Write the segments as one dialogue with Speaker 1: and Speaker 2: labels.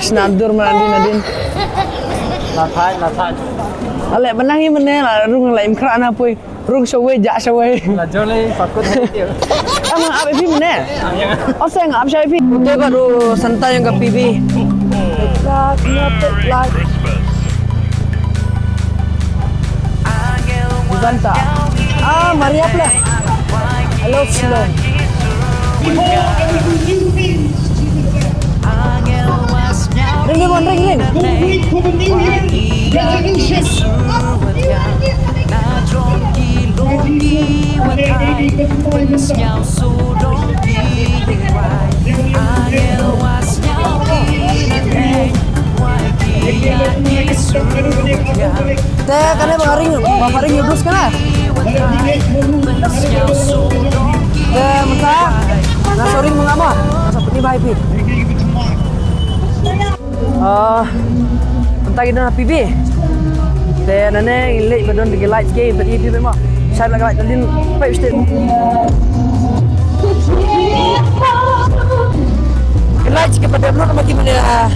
Speaker 1: snadur man nadin.
Speaker 2: La thai.
Speaker 1: Ale benangi mene la rung la imkra na pui. Rung sawe ja sawe.
Speaker 2: La jole fakut dia.
Speaker 1: Ama abe pi mene. Oseng ab sai pi. Te baru santai yang ke PB. Banta. Mari apa? Hello Shillong. Ring. Teh kane bangaring, baparing yudus kana. Teh menta. Nasoring mengapa? Seperti baik pi. Tentang kita nak PB. Teh nane ilek badon di light game tadi PB mah. Saya nak light tadi pipe step. Light kepada belum mati mana.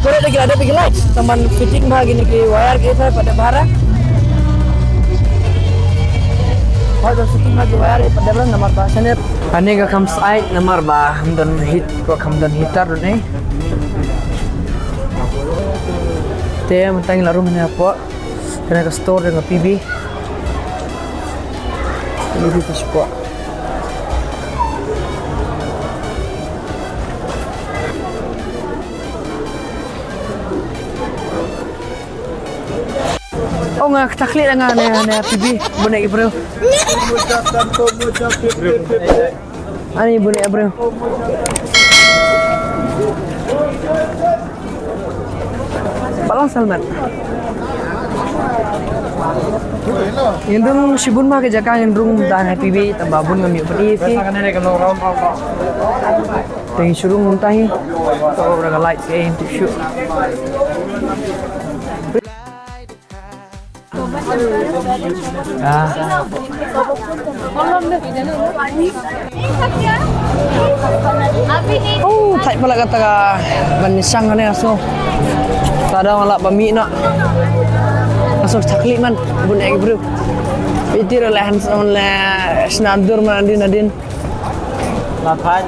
Speaker 1: Kalau lagi ada pergi light, teman fitting bahagi ni ke wire kita pada bahara. Kalau fitting bahagi wire pada belum nomor bahasanya. Ane ka kam side nomor bah, hamdan hit ko hamdan hitar ni. Te mentang laru mana apa? Kena ke store dengan PB. PB tu spot. Oh ngak taklit dengan PB bonek bro. Ani bonek bro. Balang Salman. Indung sibun mah kejakan indung dan PB tambabun ngami beri si. Teng surung muntahi. Kau orang light game to shoot. Oh, tak pula kata banisang ni aso. Tada malak bami nak. Aso taklit man bunek bro. Itu relahan sama snadur man nadin.
Speaker 2: La thai.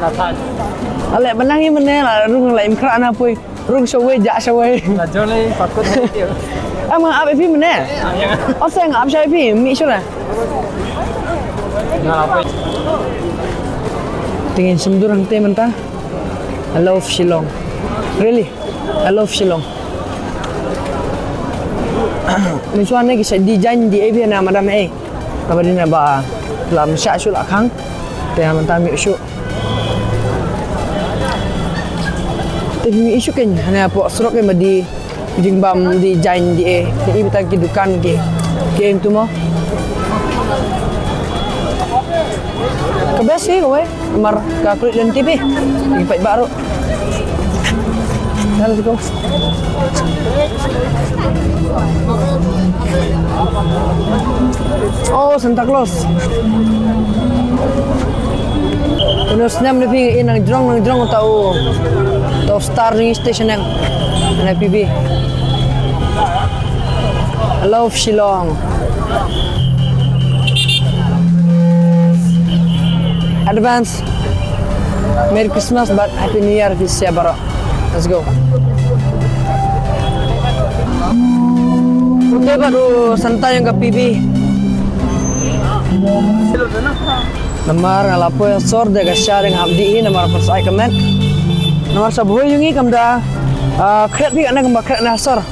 Speaker 1: Ale benangi mene la rung la imkra na pui. Rung sawe ja sawe.
Speaker 2: La jole fakut dia.
Speaker 1: Ama abe pi mene. Oseng ab sai pi mi sura. Tingin semdurang te mentah. I love Shillong. Really? I love Shillong. Misalnya ni kisah design di AB na madam A. Kabadi na ba lam sya sul akang. Te mentah mi usuk. Te mi usuk kan hanya po serok ke di jingbam di jain di A. Ni kita ki dukan ki. Game tu mo. Kebes sih kowe, mar ka kulit dan TV. Ipait baru. Let's go. Oh, Santa Claus. Kuno snap ni pi nang drong tahu. Tahu star ni station yang PB. I love Shillong. Advance Merry Christmas but Happy New Year this year bro. Let's go. Kita baru santai yang ke PB. Nomor ngalapo yang sor de gasya dengan abdi ini nomor persai kemen. Nomor sabuh yungi kamda kret bi anak kembak kret nasor.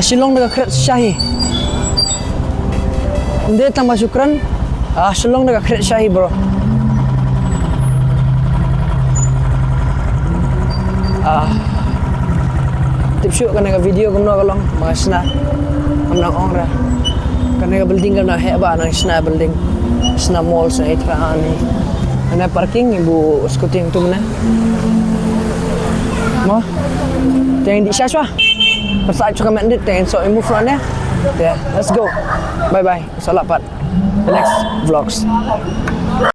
Speaker 1: Shillong dengan kret syahi. Inde tambah syukran. Shillong dengan kret syahi bro. Tip shoot kan dengan video kena kalau mengasna amnang orang kan dengan building kan nak heba nang sna building sna mall sa itra ani ana parking ibu scooting tu mana mo teng di syaswa pasal cuka mandit teng so move front ya let's go bye bye salapat the next vlogs